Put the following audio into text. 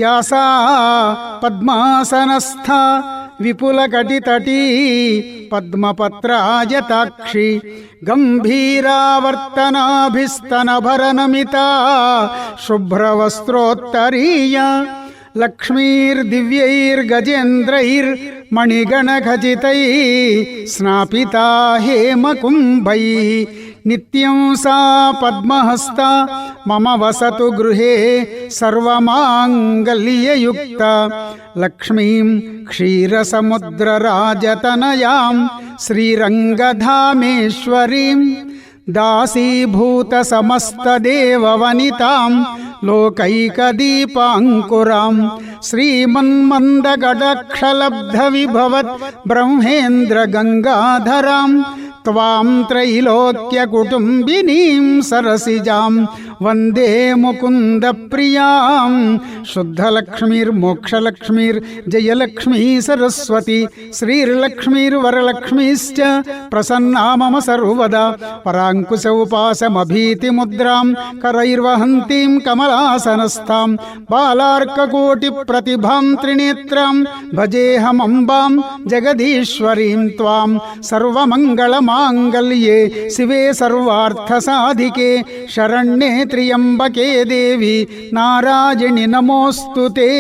యాసా పద్మాసనస్థ విపులకటితటీ పద్మపత్రాయతాక్షి గంభీరావర్తనాభిస్తనభరనమితా శుభ్రవస్త్రోత్తరీయ లక్ష్మీర్దివ్యైర్గజేంద్రైర్మణిగణఖచితైః స్నాపితా హేమకుంభైః నిత్యం సా పద్మహస్తా మమ వసతు గృహే సర్వమాంగళ్యయుక్త లక్ష్మీం క్షీరసముద్రరాజతనయాం శ్రీరంగధామేశ్వరీం దాసీభూత సమస్తదేవవనితాం లోకైకదీపాంకురాం శ్రీమన్మందగడక్షలబ్ధవిభవత్ బ్రహ్మేంద్ర గంగాధరాం త్వాం త్రైలోక్యకుటుంబినీం సరసిజాం వందే ముకుంద ప్రియాం శుద్ధలక్ష్మీర్మోక్షలక్ష్మీర్ జయలక్ష్మీ సరస్వతి శ్రీర్లక్ష్మీర్వరలక్ష్మీశ్చ ప్రసన్నా మమ సర్వదా పరాంకుశౌపాసమభీతిముద్రాం కరైర్వహంతీం కమలాసనస్థాం బాలార్కకోటిప్రతిభాం త్రినేత్రాం భజేహమంబాం జగదీశ్వరీం త్వాం సర్వమంగళమాంగళ్యే శివే సర్వార్థసాధికే శరణ్యే త్ర్యంబకే దేవి నారాయణి నమోస్తుతే.